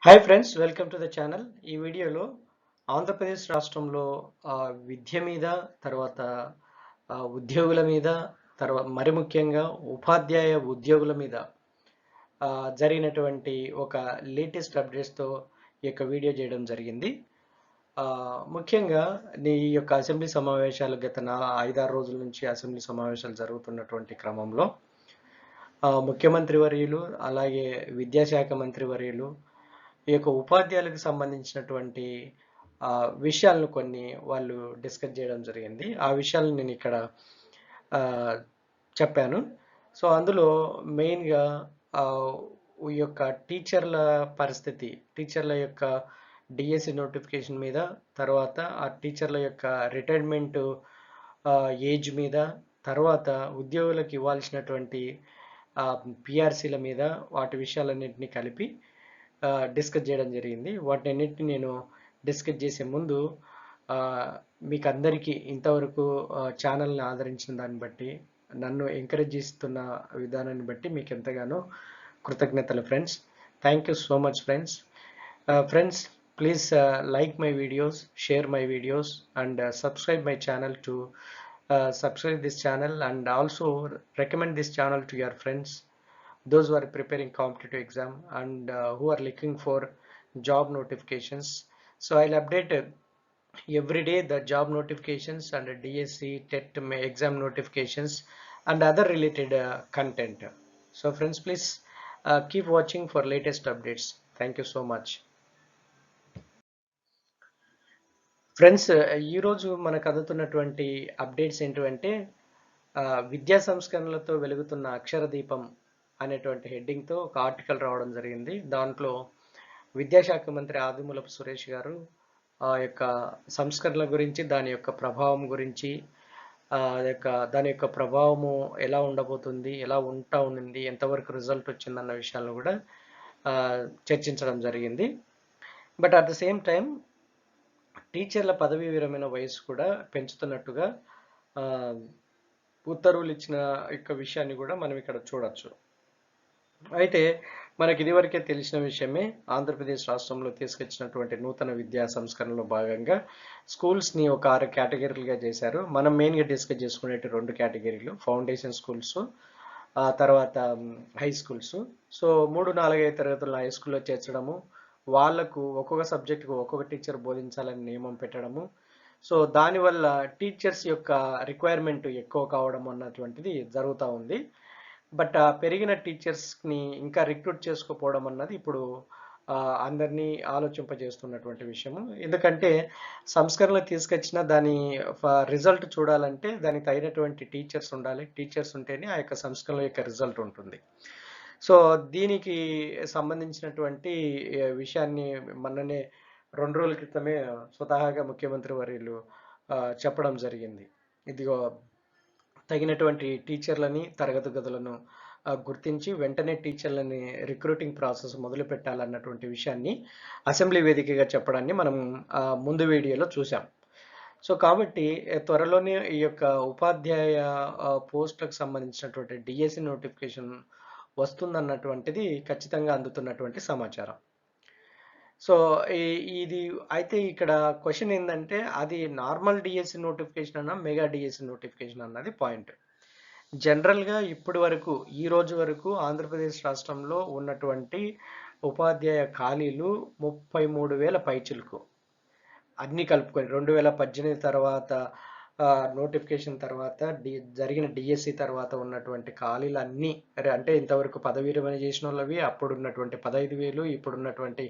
Hi friends, welcome to the channel. ఈ వీడియోలో ఆంధ్రప్రదేశ్ రాష్ట్రంలో విద్య మీద, తర్వాత ఉద్యోగుల మీద, తర్వాత మరి ముఖ్యంగా ఉపాధ్యాయ ఉద్యోగుల మీద జరిగినటువంటి ఒక లేటెస్ట్ అప్డేట్స్తో ఈ యొక్క వీడియో చేయడం జరిగింది. ముఖ్యంగా ఈ యొక్క అసెంబ్లీ సమావేశాలు గత 5-6 రోజుల నుంచి అసెంబ్లీ సమావేశాలు జరుగుతున్నటువంటి క్రమంలో ముఖ్యమంత్రి వర్యులు, అలాగే విద్యాశాఖ మంత్రి వర్యులు ఈ యొక్క ఉపాధ్యాయులకు సంబంధించినటువంటి విషయాలను కొన్ని వాళ్ళు డిస్కస్ చేయడం జరిగింది. ఆ విషయాలను నేను ఇక్కడ చెప్పాను. సో అందులో మెయిన్గా ఈ యొక్క టీచర్ల పరిస్థితి, టీచర్ల యొక్క డిఎస్సి నోటిఫికేషన్ మీద, తర్వాత ఆ టీచర్ల యొక్క రిటైర్మెంట్ ఏజ్ మీద, తర్వాత ఉద్యోగులకు ఇవ్వాల్సినటువంటి పిఆర్సీల మీద, వాటి విషయాలన్నింటినీ కలిపి డిస్కస్ చేయడం జరిగింది. వాటినన్నిటిని నేను డిస్కస్ చేసే ముందు మీకు అందరికీ ఇంతవరకు ఛానల్ని ఆదరించిన దాన్ని బట్టి, నన్ను ఎంకరేజ్ చేస్తున్న విధానాన్ని బట్టి మీకు ఎంతగానో కృతజ్ఞతలు friends. Thank you so much friends. Friends, please like my videos, share my videos, and subscribe my channel to subscribe this channel, and also recommend this channel to your friends, those who are preparing competitive exam and who are looking for job notifications. So I'll update every day the job notifications and DSC TET exam notifications and other related content. So friends, please keep watching for latest updates. Thank you so much. Friends, ఈరోజు మనకు అందుతున్నటువంటి updates ఏంటంటే విద్యా సంస్కరణలతో వెలుగుతున్న అక్షర దీపం అనేటువంటి హెడ్డింగ్తో ఒక article రావడం జరిగింది. దాంట్లో విద్యాశాఖ మంత్రి ఆదిమూలపు సురేష్ గారు ఆ యొక్క సంస్కరణల గురించి, దాని యొక్క ప్రభావం గురించి, దాని యొక్క ప్రభావము ఎలా ఉండబోతుంది, ఎలా ఉండింది, ఎంతవరకు రిజల్ట్ వచ్చిందన్న విషయాలను కూడా చర్చించడం జరిగింది. But at the same time టీచర్ల పదవీ విరమణ వయసు కూడా పెంచుతున్నట్టుగా ఉత్తర్వులు ఇచ్చిన యొక్క విషయాన్ని కూడా మనం ఇక్కడ చూడొచ్చు. అయితే మనకి ఇదివరకే తెలిసిన విషయమే, ఆంధ్రప్రదేశ్ రాష్ట్రంలో తీసుకొచ్చినటువంటి నూతన విద్యా సంస్కరణలో భాగంగా స్కూల్స్ని ఒక 6 కేటగిరీలుగా చేశారు. మనం మెయిన్గా డిస్కస్ చేసుకునే 2 కేటగిరీలు, ఫౌండేషన్ స్కూల్స్, తర్వాత హై స్కూల్స్. సో 3, 4, 5 తరగతులను హై స్కూల్లో చేర్చడము, వాళ్లకు ఒక్కొక్క సబ్జెక్టుకు ఒక్కొక్క టీచర్ బోధించాలని నియమం పెట్టడము. సో దానివల్ల టీచర్స్ యొక్క రిక్వైర్మెంట్ ఎక్కువ కావడం అన్నటువంటిది జరుగుతూ ఉంది. బట్ పెరిగిన టీచర్స్ని ఇంకా రిక్రూట్ చేసుకోపోవడం అన్నది ఇప్పుడు అందరినీ ఆలోచింపజేస్తున్నటువంటి విషయము. ఎందుకంటే సంస్కరణలు తీసుకొచ్చిన దాని రిజల్ట్ చూడాలంటే దానికి తగినటువంటి టీచర్స్ ఉండాలి. టీచర్స్ ఉంటేనే ఆ యొక్క సంస్కరణల యొక్క రిజల్ట్ ఉంటుంది. సో దీనికి సంబంధించినటువంటి విషయాన్ని మొన్ననే 2 రోజుల క్రితమే స్వతహాగా ముఖ్యమంత్రి వర్యులు చెప్పడం జరిగింది. ఇదిగో తగినటువంటి టీచర్లని, తరగతి గదులను గుర్తించి వెంటనే టీచర్లని రిక్రూటింగ్ ప్రాసెస్ మొదలు పెట్టాలన్నటువంటి విషయాన్ని అసెంబ్లీ వేదికగా చెప్పడాన్ని మనం ముందు వీడియోలో చూసాం. సో కాబట్టి త్వరలోనే ఈ యొక్క ఉపాధ్యాయ పోస్టులకు సంబంధించినటువంటి డిఎస్సి నోటిఫికేషన్ వస్తుందన్నటువంటిది ఖచ్చితంగా అందుతున్నటువంటి సమాచారం. సో ఇది అయితే ఇక్కడ క్వశ్చన్ ఏంటంటే, అది నార్మల్ డిఎస్సి నోటిఫికేషన్ అన్నా మెగా డిఎస్సి నోటిఫికేషన్ అన్నది పాయింట్. జనరల్గా ఇప్పటి వరకు, ఈ రోజు వరకు ఆంధ్రప్రదేశ్ రాష్ట్రంలో ఉన్నటువంటి ఉపాధ్యాయ ఖాళీలు 33,000 పైచిలకు అన్ని కలుపుకొని 2018 తర్వాత నోటిఫికేషన్ తర్వాత జరిగిన డిఎస్సి తర్వాత ఉన్నటువంటి ఖాళీలు అన్నీ, అంటే ఇంతవరకు పదవీ విరమణ చేసిన వాళ్ళవి, అప్పుడు ఉన్నటువంటి 15,000, ఇప్పుడున్నటువంటి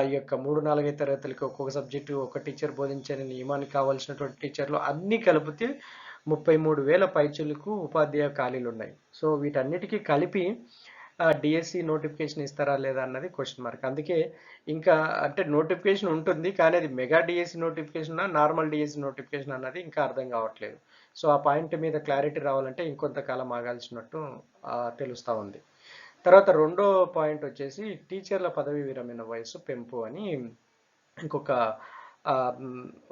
ఈ యొక్క 3, 4, 5 తరగతులకి ఒక్కొక్క సబ్జెక్టు ఒక టీచర్ బోధించే నియమానికి కావాల్సినటువంటి టీచర్లు అన్నీ కలిపితే 33,000 పైచులకు ఉపాధ్యాయ ఖాళీలు ఉన్నాయి. సో వీటన్నిటికీ కలిపి డిఎస్సి నోటిఫికేషన్ ఇస్తారా లేదా అన్నది క్వశ్చన్ మార్క్. అందుకే ఇంకా అంటే నోటిఫికేషన్ ఉంటుంది, కానీ అది mega DSC notification, normal DSC notification అన్నది ఇంకా అర్థం కావట్లేదు. సో ఆ పాయింట్ మీద క్లారిటీ రావాలంటే ఇంకొంతకాలం ఆగాల్సినట్టు తెలుస్తూ ఉంది. తర్వాత రెండో పాయింట్ వచ్చేసి టీచర్ల పదవీ విరమణ వయసు పెంపు అని ఇంకొక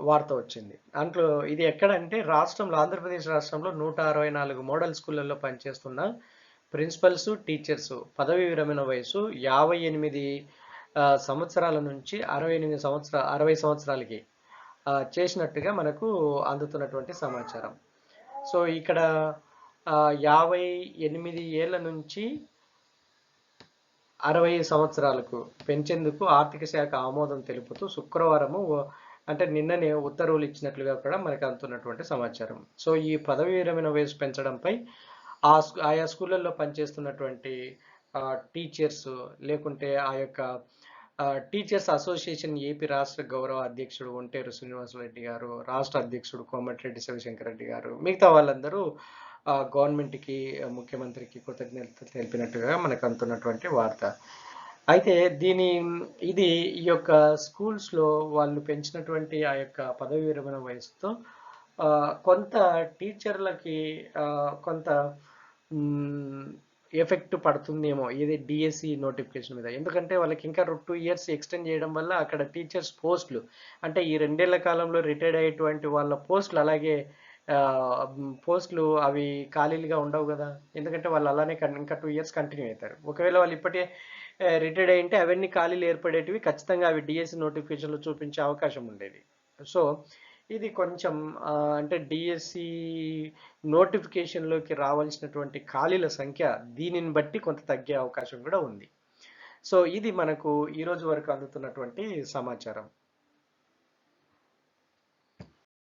వార్త వచ్చింది. దాంట్లో ఇది ఎక్కడంటే రాష్ట్రంలో, ఆంధ్రప్రదేశ్ రాష్ట్రంలో 164 మోడల్ స్కూళ్ళల్లో పనిచేస్తున్న ప్రిన్సిపల్స్, టీచర్స్ పదవీ విరమణ వయసు 58 సంవత్సరాల నుంచి 60 సంవత్సరాలకి చేసినట్టుగా మనకు అందుతున్నటువంటి సమాచారం. సో ఇక్కడ 58 ఏళ్ల నుంచి 60 సంవత్సరాలకు పెంచేందుకు ఆర్థిక శాఖ ఆమోదం తెలుపుతూ శుక్రవారము అంటే నిన్ననే ఉత్తర్వులు ఇచ్చినట్లుగా కూడా మనకు అందుతున్నటువంటి సమాచారం. సో ఈ పదవి విరమణ వయసు పెంచడంపై ఆయా స్కూళ్ళల్లో పనిచేస్తున్నటువంటి టీచర్స్ లేకుంటే ఆ యొక్క టీచర్స్ అసోసియేషన్ ఏపీ రాష్ట్ర గౌరవ అధ్యక్షుడు ఒంటేరు శ్రీనివాసరెడ్డి గారు, రాష్ట్ర అధ్యక్షుడు కోమటిరెడ్డి శివశంకర్ రెడ్డి గారు, మిగతా వాళ్ళందరూ గవర్నమెంట్కి, ముఖ్యమంత్రికి కృతజ్ఞతలు తెలిపినట్టుగా మనకు అందుతున్నటువంటి వార్త. అయితే ఇది ఈ యొక్క స్కూల్స్లో వాళ్ళు పెంచినటువంటి ఆ యొక్క పదవి విరమణ వయసుతో కొంత టీచర్లకి కొంత ఎఫెక్ట్ పడుతుందేమో ఇది డిఎస్సి నోటిఫికేషన్ మీద. ఎందుకంటే వాళ్ళకి ఇంకా 2 ఇయర్స్ ఎక్స్టెండ్ చేయడం వల్ల అక్కడ టీచర్స్ పోస్టులు అంటే ఈ 2 ఏళ్ల కాలంలో రిటైర్డ్ అయ్యేటువంటి వాళ్ళ పోస్టులు అలాగే పోస్టులు అవి ఖాళీలుగా ఉండవు కదా. ఎందుకంటే వాళ్ళు అలానే ఇంకా 2 ఇయర్స్ కంటిన్యూ అవుతారు. ఒకవేళ వాళ్ళు ఇప్పటికే రిటైర్డ్ అయ్యింటే అవన్నీ ఖాళీలు ఏర్పడేటివి, ఖచ్చితంగా అవి డిఎస్సి నోటిఫికేషన్లో చూపించే అవకాశం ఉండేది. సో ఇది కొంచెం అంటే డిఎస్సి నోటిఫికేషన్లోకి రావాల్సినటువంటి ఖాళీల సంఖ్య దీనిని బట్టి కొంత తగ్గే అవకాశం కూడా ఉంది. సో ఇది మనకు ఈ రోజు వరకు అందుతున్నటువంటి సమాచారం.